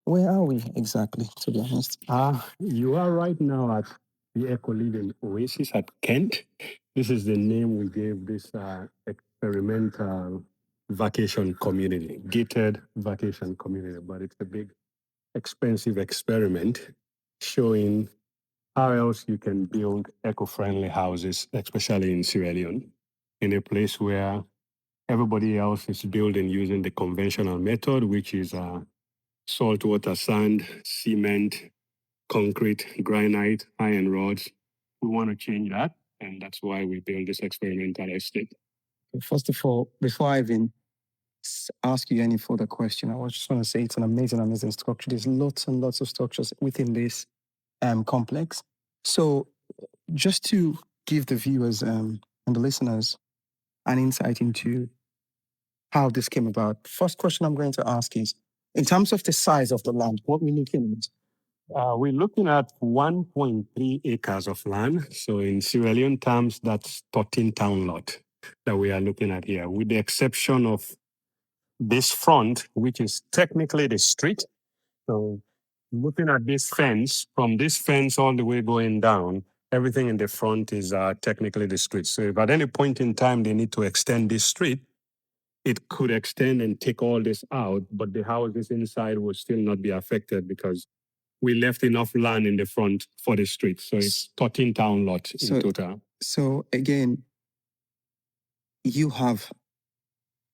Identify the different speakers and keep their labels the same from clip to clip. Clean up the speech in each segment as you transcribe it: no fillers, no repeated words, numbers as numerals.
Speaker 1: Where are we exactly, to be honest?
Speaker 2: You are right now at the Eco Living Oasis at Kent. This is the name we gave this experimental vacation community, gated vacation community, but it's a big, expensive experiment showing how else you can build eco-friendly houses, especially in Sierra Leone, in a place where everybody else is building using the conventional method, which is saltwater sand, cement, concrete, granite, iron rods. We want to change that, and that's why we build this experimental estate.
Speaker 1: First of all, before I even ask you any further question, I just want to say it's an amazing, amazing structure. There's lots and lots of structures within this complex. So just to give the viewers and the listeners an insight into how this came about, first question I'm going to ask is, in terms of the size of the land, what we're looking at?
Speaker 2: We're looking at 1.3 acres of land. So in Sierra Leone terms, that's 13 town lot that we are looking at here, with the exception of this front, which is technically the street. So looking at this fence, from this fence all the way going down, everything in the front is technically the street. So if at any point in time they need to extend this street, it could extend and take all this out, but the houses inside will still not be affected because we left enough land in the front for the street. So it's 13 town lots in total.
Speaker 1: So again, you have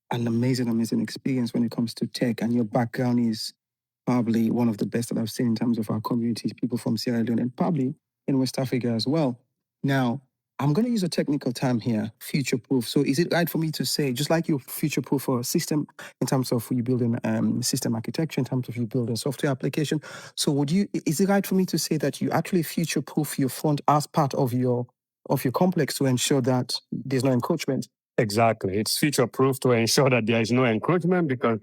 Speaker 1: an amazing, amazing experience when it comes to tech, and your background is probably one of the best that I've seen in terms of our communities, people from Sierra Leone, and probably in West Africa as well. Now, I'm going to use a technical term here, future-proof. So is it right for me to say, just like you future-proof for a system in terms of you building system architecture, in terms of you building software application, so is it right for me to say that you actually future-proof your front as part of your complex to ensure that there's no encroachment?
Speaker 2: Exactly. It's future-proof to ensure that there is no encroachment because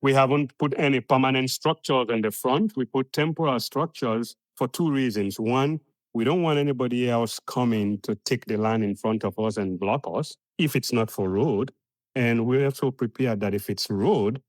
Speaker 2: we haven't put any permanent structures in the front. We put temporary structures for two reasons. One, we don't want anybody else coming to take the land in front of us and block us if it's not for road. And we're also prepared that if it's road,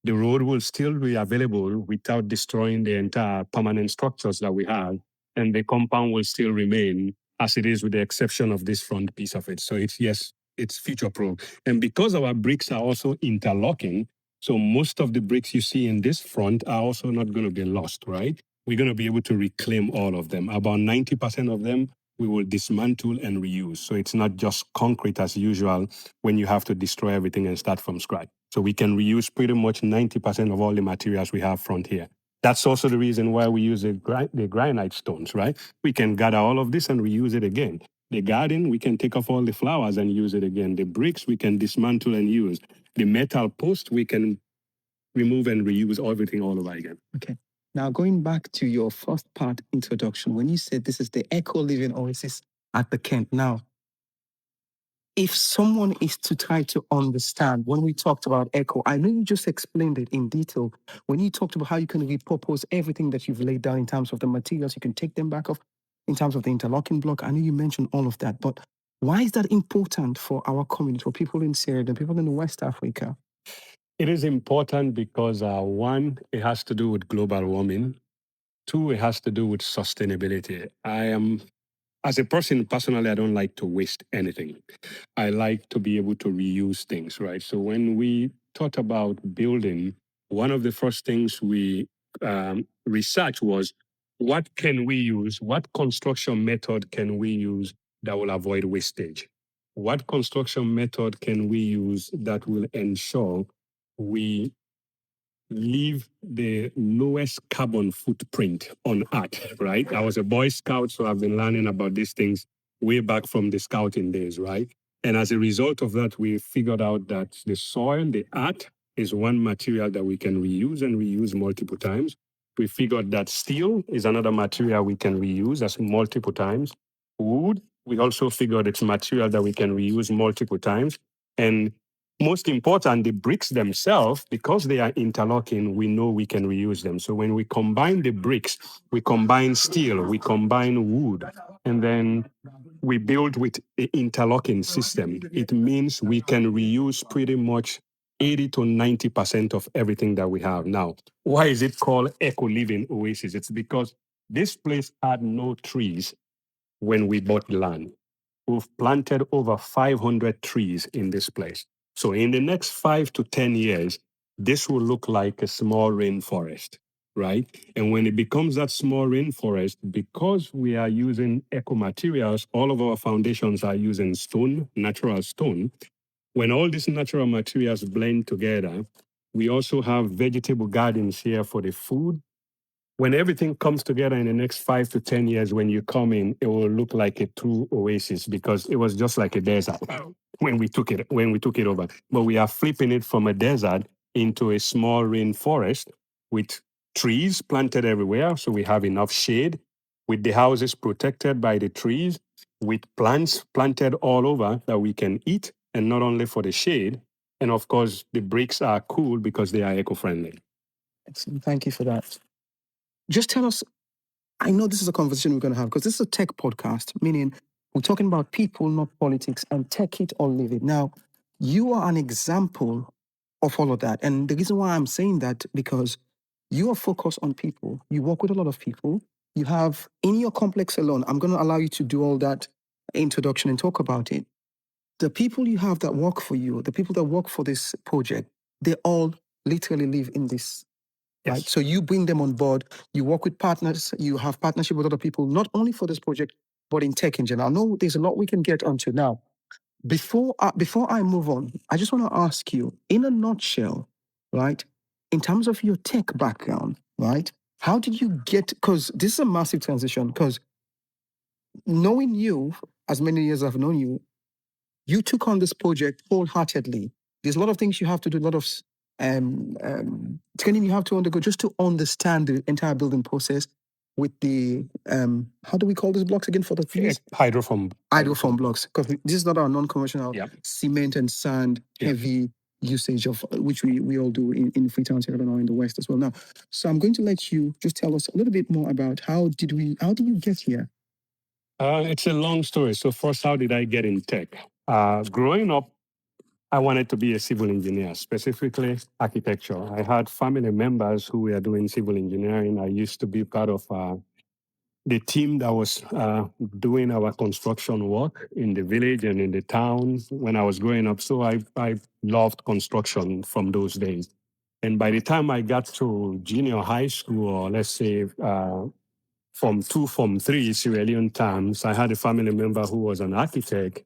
Speaker 2: the road will still be available without destroying the entire permanent structures that we have. And the compound will still remain as it is with the exception of this front piece of it. So it's future-proof. And because our bricks are also interlocking, so most of the bricks you see in this front are also not going to be lost, right? We're going to be able to reclaim all of them. About 90% of them we will dismantle and reuse. So it's not just concrete as usual when you have to destroy everything and start from scratch. So we can reuse pretty much 90% of all the materials we have front here. That's also the reason why we use the granite stones, right? We can gather all of this and reuse it again. The garden, we can take off all the flowers and use it again. The bricks, we can dismantle and use. The metal post, we can remove and reuse everything all over again.
Speaker 1: Okay. Now, going back to your first part introduction, when you said this is the Eco Living Oasis at the Kent. Now, if someone is to try to understand, when we talked about eco, I know you just explained it in detail. When you talked about how you can repurpose everything that you've laid down in terms of the materials, you can take them back off in terms of the interlocking block. I know you mentioned all of that, but why is that important for our community, for people in Syria and people in West Africa?
Speaker 2: It is important because one, it has to do with global warming. Two, it has to do with sustainability. As a person, personally, I don't like to waste anything. I like to be able to reuse things, right? So when we thought about building, one of the first things we researched was what can we use? What construction method can we use that will avoid wastage? What construction method can we use that will ensure we leave the lowest carbon footprint on Earth, right? I was a Boy Scout, so I've been learning about these things way back from the scouting days, right? And as a result of that, we figured out that the soil, the earth, is one material that we can reuse and reuse multiple times. We figured that steel is another material we can reuse as multiple times. Wood, we also figured it's material that we can reuse multiple times. And most important, the bricks themselves, because they are interlocking, we know we can reuse them. So when we combine the bricks, we combine steel, we combine wood, and then we build with the interlocking system. It means we can reuse pretty much 80 to 90% of everything that we have now. Why is it called Eco Living Oasis? It's because this place had no trees when we bought land. We've planted over 500 trees in this place. So in the next 5 to 10 years, this will look like a small rainforest, right? And when it becomes that small rainforest, because we are using eco materials, all of our foundations are using stone, natural stone. When all these natural materials blend together, we also have vegetable gardens here for the food. When everything comes together in the next 5 to 10 years, when you come in, it will look like a true oasis because it was just like a desert when we took it over. But we are flipping it from a desert into a small rainforest with trees planted everywhere. So we have enough shade, with the houses protected by the trees, with plants planted all over that we can eat, and not only for the shade. And of course, the bricks are cool because they are eco-friendly.
Speaker 1: Excellent. Thank you for that. Just tell us, I know this is a conversation we're going to have because this is a tech podcast, meaning we're talking about people, not politics, and take it or leave it. Now, you are an example of all of that. And the reason why I'm saying that, because you are focused on people, you work with a lot of people, you have in your complex alone, I'm going to allow you to do all that introduction and talk about it. The people you have that work for you, the people that work for this project, they all literally live in this. Right.
Speaker 2: Yes.
Speaker 1: So you bring them on board, you work with partners, you have partnership with other people, not only for this project, but in tech in general. I know there's a lot we can get onto now. Before I move on, I just want to ask you, in a nutshell, right, in terms of your tech background, right, how did you get, because this is a massive transition, because knowing you, as many years I've known you, you took on this project wholeheartedly. There's a lot of things you have to do, a lot of training you have to undergo just to understand the entire building process with the, how do we call these blocks again for the trees? Hydroform blocks, because this is not our non-conventional cement and sand heavy usage of which we all do in Freetown, Sierra Leone, in the West as well. Now, so I'm going to let you just tell us a little bit more about how did you get here?
Speaker 2: It's a long story. So first, how did I get in tech? Growing up, I wanted to be a civil engineer, specifically architecture. I had family members who were doing civil engineering. I used to be part of the team that was doing our construction work in the village and in the town when I was growing up. So I loved construction from those days. And by the time I got to junior high school, or let's say Form 2, Form 3, Sierra Leone times, I had a family member who was an architect.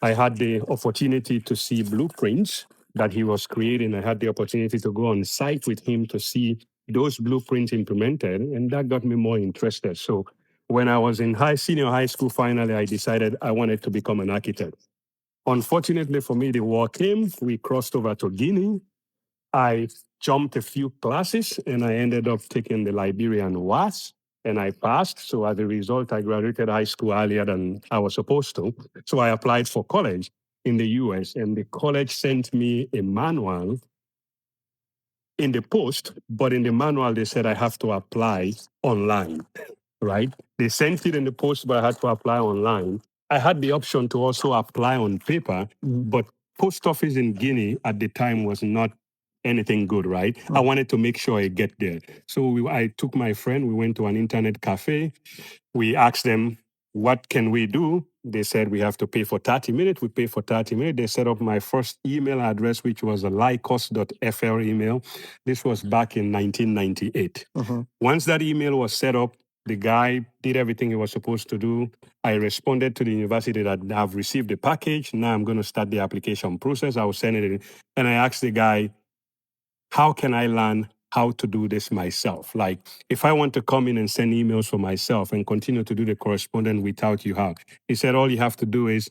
Speaker 2: I had the opportunity to see blueprints that he was creating. I had the opportunity to go on site with him to see those blueprints implemented, and that got me more interested. So when I was in senior high school, finally, I decided I wanted to become an architect. Unfortunately for me, the war came. We crossed over to Guinea. I jumped a few classes, and I ended up taking the Liberian WAS, and I passed. So as a result, I graduated high school earlier than I was supposed to. So I applied for college in the US, and the college sent me a manual in the post, but in the manual, they said I have to apply online, right? They sent it in the post, but I had to apply online. I had the option to also apply on paper, but post office in Guinea at the time was not anything good, right? I wanted to make sure I get there. So I took my friend, we went to an internet cafe. We asked them, what can we do? They said we have to pay for 30 minutes. We paid for 30 minutes. They set up my first email address, which was a lycos.fr email. This was back in 1998. Once that email was set up, the guy did everything he was supposed to do. I responded to the university that I've received the package. Now I'm going to start the application process. I was sending it in. And I asked the guy, how can I learn how to do this myself? Like, if I want to come in and send emails for myself and continue to do the correspondence without you, how? He said, all you have to do is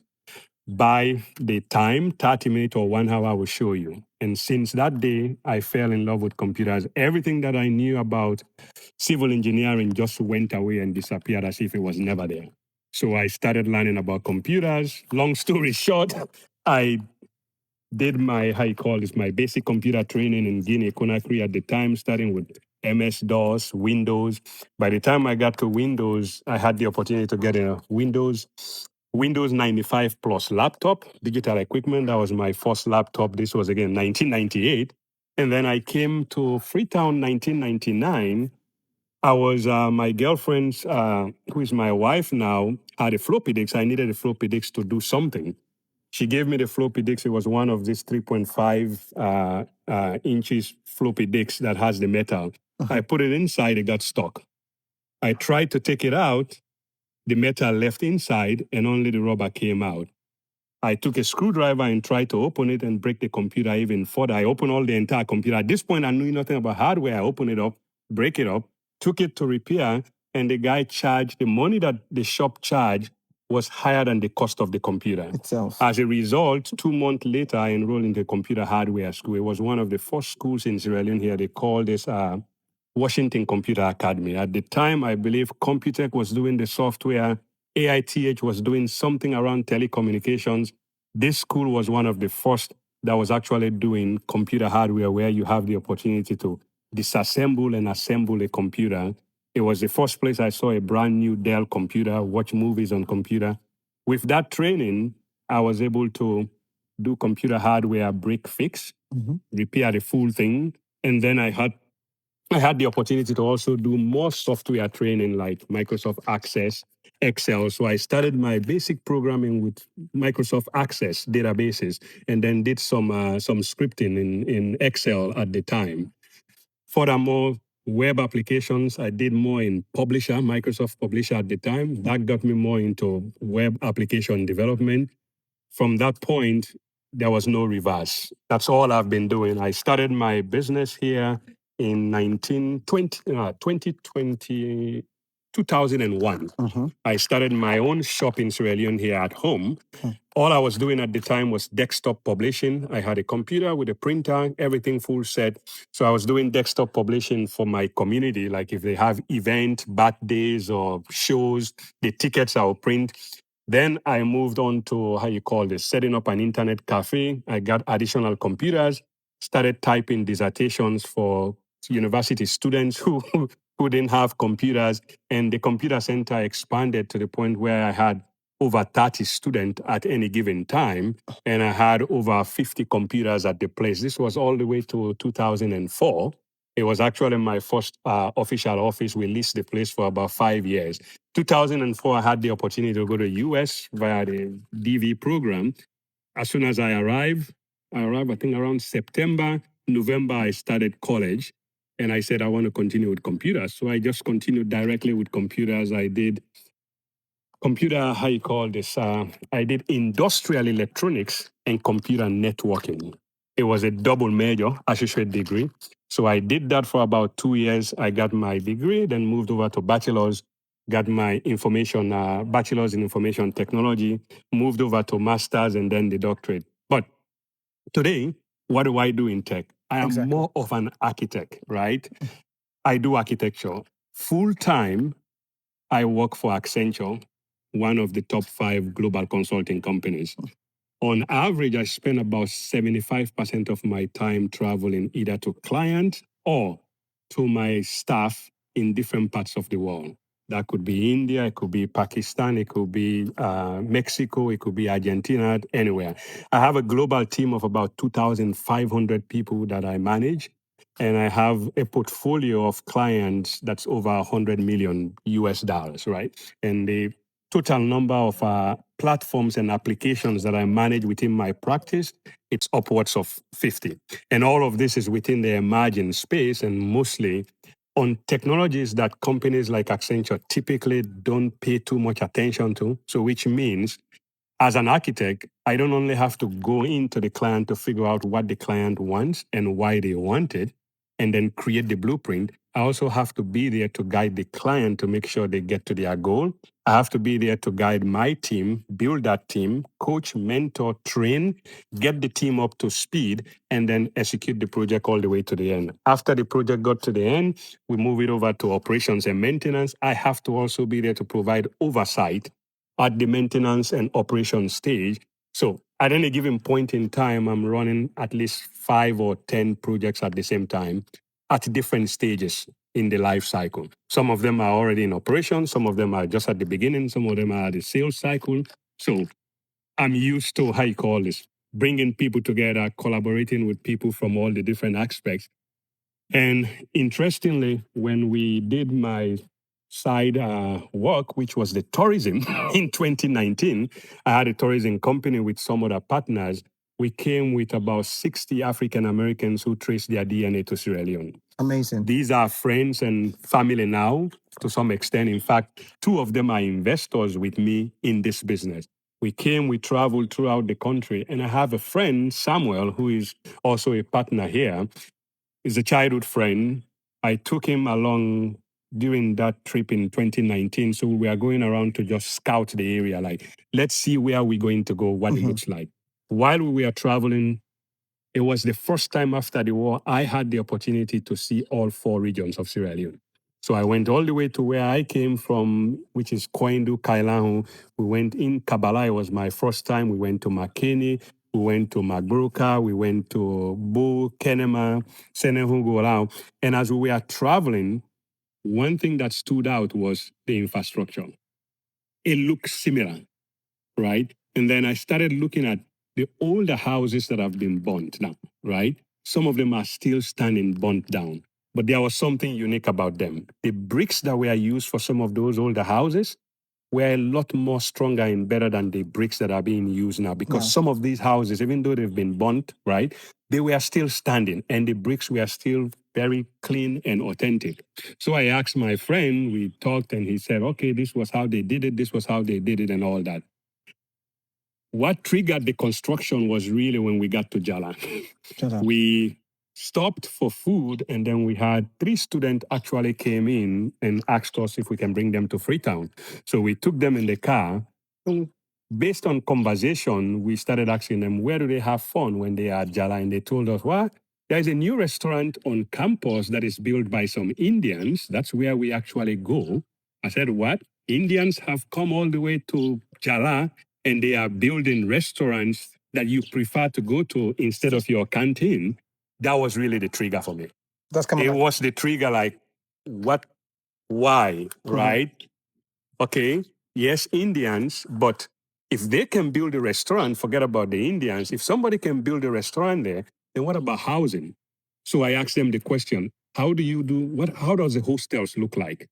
Speaker 2: buy the time, 30 minutes or 1 hour, I will show you. And since that day, I fell in love with computers. Everything that I knew about civil engineering just went away and disappeared as if it was never there. So I started learning about computers. Long story short, I did my, my basic computer training in Guinea Conakry at the time, starting with MS-DOS, Windows. By the time I got to Windows, I had the opportunity to get a Windows Windows 95 plus laptop, digital equipment. That was my first laptop. This was again 1998. And then I came to Freetown 1999. I was my girlfriend's, who is my wife now, had a floppy disk. I needed a floppy disk to do something. She gave me the floppy disk. It was one of these 3.5 inches floppy disks that has the metal. I put it inside, it got stuck. I tried to take it out. The metal left inside and only the rubber came out. I took a screwdriver and tried to open it and break the computer even further. I opened all the entire computer. At this point, I knew nothing about hardware. I opened it up, break it up, took it to repair, and the guy charged the money that the shop charged was higher than the cost of the computer
Speaker 1: itself.
Speaker 2: As a result, 2 months later, I enrolled in the computer hardware school. It was one of the first schools in Sierra Leone here. They called this Washington Computer Academy. At the time, I believe Computech was doing the software, AITH was doing something around telecommunications. This school was one of the first that was actually doing computer hardware where you have the opportunity to disassemble and assemble a computer. It was the first place I saw a brand new Dell computer, watch movies on computer. With that training, I was able to do computer hardware break fix, repair the full thing. And then I had the opportunity to also do more software training like Microsoft Access, Excel. So I started my basic programming with Microsoft Access databases and then did some scripting in Excel at the time. Furthermore, web applications, I did more in Publisher, Microsoft Publisher at the time. That got me more into web application development. From that point, there was no reverse. That's all I've been doing. I started my business here in 2001. I started my own shop in Sierra Leone here at home. All I was doing at the time was desktop publishing. I had a computer with a printer, everything full set. So I was doing desktop publishing for my community. Like if they have event, birthdays or shows, the tickets I'll print. Then I moved on to setting up an internet cafe. I got additional computers, started typing dissertations for university students who didn't have computers. And the computer center expanded to the point where I had over 30 students at any given time. And I had over 50 computers at the place. This was all the way to 2004. It was actually my first official office. We leased the place for about 5 years. 2004, I had the opportunity to go to US via the DV program. As soon as I arrived, I think around September, November, I started college. And I said, I want to continue with computers. So I just continued directly with computers. I did I did industrial electronics and computer networking. It was a double major, associate degree. So I did that for about 2 years. I got my degree, then moved over to bachelor's, got my bachelor's in information technology, moved over to master's and then the doctorate. But today, what do I do in tech? I am more of an architect, right? I do architecture. Full time, I work for Accenture, one of the top 5 global consulting companies. On average, I spend about 75% of my time traveling either to clients or to my staff in different parts of the world. That could be India, it could be Pakistan, it could be Mexico, it could be Argentina, anywhere. I have a global team of about 2,500 people that I manage. And I have a portfolio of clients that's over 100 million US dollars, right? And the total number of platforms and applications that I manage within my practice, it's upwards of 50. And all of this is within the emerging space and mostly on technologies that companies like Accenture typically don't pay too much attention to. So which means as an architect, I don't only have to go into the client to figure out what the client wants and why they want it, and then create the blueprint. I also have to be there to guide the client to make sure they get to their goal. I have to be there to guide my team, build that team, coach, mentor, train, get the team up to speed, and then execute the project all the way to the end. After the project got to the end, we move it over to operations and maintenance. I have to also be there to provide oversight at the maintenance and operation stage. So at any given point in time, I'm running at least 5 or 10 projects at the same time at different stages in the life cycle. Some of them are already in operation. Some of them are just at the beginning. Some of them are at the sales cycle. So I'm used to, how you call this, bringing people together, collaborating with people from all the different aspects. And interestingly, when we did my side work, which was the tourism in 2019, I had a tourism company with some other partners. We came with about 60 African Americans who traced their DNA to Sierra Leone.
Speaker 1: Amazing.
Speaker 2: These are friends and family now, to some extent. In fact, two of them are investors with me in this business. We came, we traveled throughout the country, and I have a friend, Samuel, who is also a partner here. He's a childhood friend. I took him along during that trip in 2019. So we are going around to just scout the area, like, let's see where we're going to go, what it looks like. While we were traveling, it was the first time after the war I had the opportunity to see all 4 regions of Sierra Leone. So I went all the way to where I came from, which is Koindu, Kailahu. We went in Kabbalah. It was my first time. We went to Makeni. We went to Magruka. We went to Bu, Kenema, Senehungulau. And as we were traveling, one thing that stood out was the infrastructure. It looked similar, right? And then I started looking at the older houses that have been burnt down, right? Some of them are still standing burnt down, but there was something unique about them. The bricks that were used for some of those older houses were a lot more stronger and better than the bricks that are being used now, because some of these houses, even though they've been burnt, right, they were still standing and the bricks were still very clean and authentic. So I asked my friend, we talked, and he said, okay, this was how they did it, this was how they did it, and all that. What triggered the construction was really when we got to Jalloh. We stopped for food, and then we had 3 students actually came in and asked us if we can bring them to Freetown. So we took them in the car. And based on conversation, we started asking them, where do they have fun when they are at Jalloh? And they told us, well, there's a new restaurant on campus that is built by some Indians. That's where we actually go. I said, what? Indians have come all the way to Jalloh and they are building restaurants that you prefer to go to instead of your canteen. That was really the trigger for me. It was the trigger, like, what, why, right? Okay, yes, Indians, but if they can build a restaurant, forget about the Indians. If somebody can build a restaurant there, then what about housing? So I asked them the question, how does the hostels look like?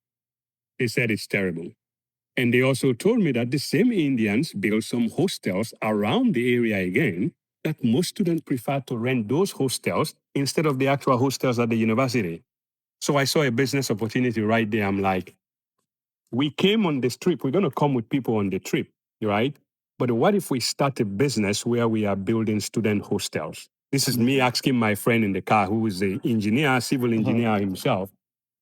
Speaker 2: They said it's terrible. And they also told me that the same Indians built some hostels around the area again, that most students prefer to rent those hostels instead of the actual hostels at the university. So I saw a business opportunity right there. I'm like, we came on this trip, we're going to come with people on the trip, right? But what if we start a business where we are building student hostels? This is me asking my friend in the car, who is the engineer, civil engineer himself.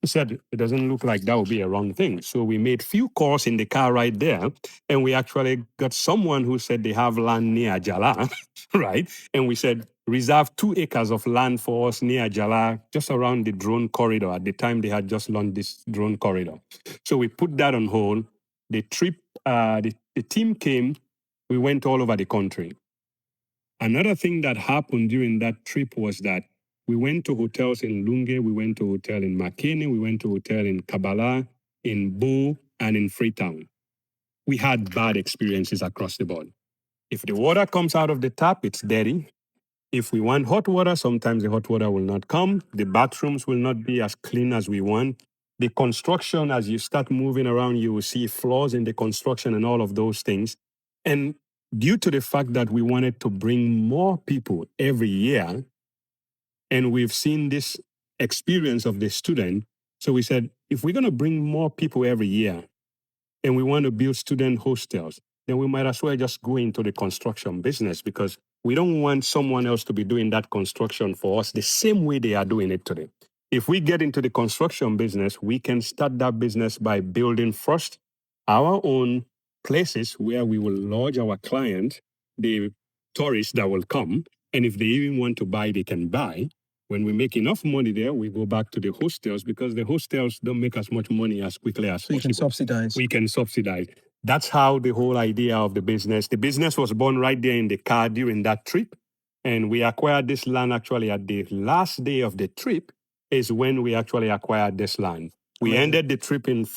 Speaker 2: He said, it doesn't look like that would be a wrong thing. So we made few calls in the car right there, and we actually got someone who said they have land near Jalloh, right? And we said, reserve 2 acres of land for us near Jalloh, just around the drone corridor. At the time, they had just launched this drone corridor. So we put that on hold. The trip, the team came, we went all over the country. Another thing that happened during that trip was that we went to hotels in Lunge, we went to a hotel in Makeni, we went to a hotel in Kabbalah, in Bo, and in Freetown. We had bad experiences across the board. If the water comes out of the tap, it's dirty. If we want hot water, sometimes the hot water will not come. The bathrooms will not be as clean as we want. The construction, as you start moving around, you will see flaws in the construction and all of those things. And due to the fact that we wanted to bring more people every year, and we've seen this experience of the student, so we said, if we're going to bring more people every year and we want to build student hostels, then we might as well just go into the construction business, because we don't want someone else to be doing that construction for us the same way they are doing it today. If we get into the construction business, we can start that business by building first our own places where we will lodge our clients, the tourists that will come. And if they even want to buy, they can buy. When we make enough money there, we go back to the hostels, because the hostels don't make as much money as quickly as possible.
Speaker 1: You can subsidize.
Speaker 2: We can subsidize. That's how the whole idea of the business was born right there in the car during that trip. And we acquired this land actually at the last day of the trip is when we actually acquired this land. We ended the trip in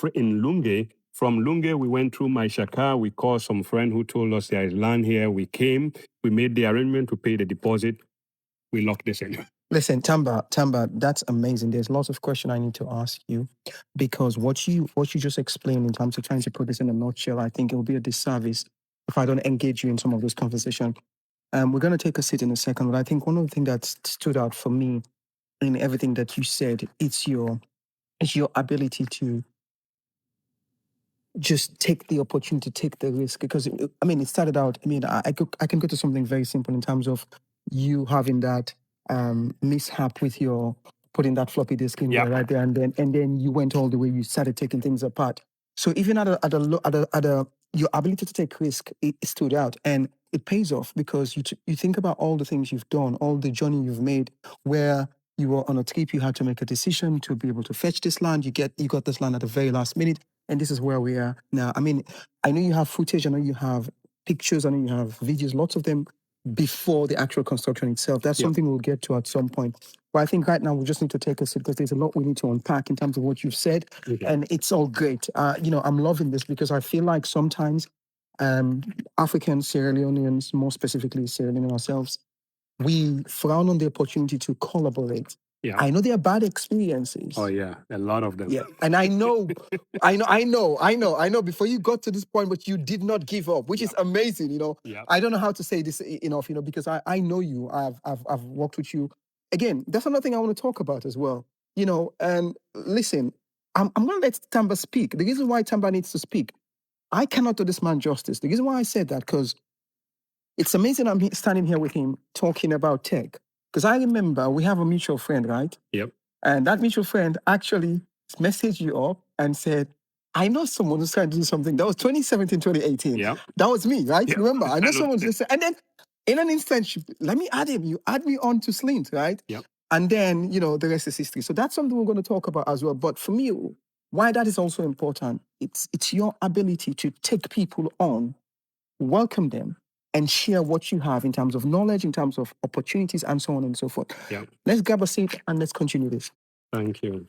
Speaker 2: Lunge From Lunge, we went through Maishaka. We called some friend who told us there is land here. We came. We made the arrangement to pay the deposit. We locked this in.
Speaker 1: Listen, Tamba, that's amazing. There's lots of questions I need to ask you because what you just explained in terms of trying to put this in a nutshell, I think it will be a disservice if I don't engage you in some of those conversations. We're going to take a seat in a second, but I think one of the things that stood out for me in everything that you said, it's your ability to just take the opportunity, take the risk. Because it started out. I can go to something very simple in terms of you having that mishap with your putting that floppy disk in there right there, and then you went all the way. You started taking things apart. So even at your ability to take risk, it stood out, and it pays off because you think about all the things you've done, all the journey you've made, where you were on a trip, you had to make a decision to be able to fetch this land. You got this land at the very last minute. And this is where we are now. I know you have footage, I know you have pictures, I know you have videos, lots of them before the actual construction itself. That's something we'll get to at some point. But I think right now we just need to take a seat because there's a lot we need to unpack in terms of what you've said. And it's all great. I'm loving this because I feel like sometimes Africans, Sierra Leoneans, more specifically Sierra Leonean ourselves, we frown on the opportunity to collaborate. Yeah. I know there are bad experiences.
Speaker 2: Oh yeah, a lot of them.
Speaker 1: Yeah, and I know, before you got to this point, but you did not give up, which is amazing, I don't know how to say this enough, because I know you, I've worked with you. Again, that's another thing I want to talk about as well, and listen, I'm going to let Tamba speak. The reason why Tamba needs to speak, I cannot do this man justice. The reason why I said that, because it's amazing I'm standing here with him talking about tech. Because I remember we have a mutual friend, right?
Speaker 2: Yep.
Speaker 1: And that mutual friend actually messaged you up and said, I know someone who's trying to do something. That was 2017, 2018.
Speaker 2: Yep.
Speaker 1: That was me, right? Yep. Remember, I know someone's listening. And then in an instant, let me add him. You add me on to Slint, right?
Speaker 2: Yep.
Speaker 1: And then, the rest is history. So that's something we're going to talk about as well. But for me, why that is also important, it's your ability to take people on, welcome them, and share what you have in terms of knowledge, in terms of opportunities, and so on and so forth.
Speaker 2: Yeah.
Speaker 1: Let's grab a seat and let's continue this.
Speaker 2: Thank you.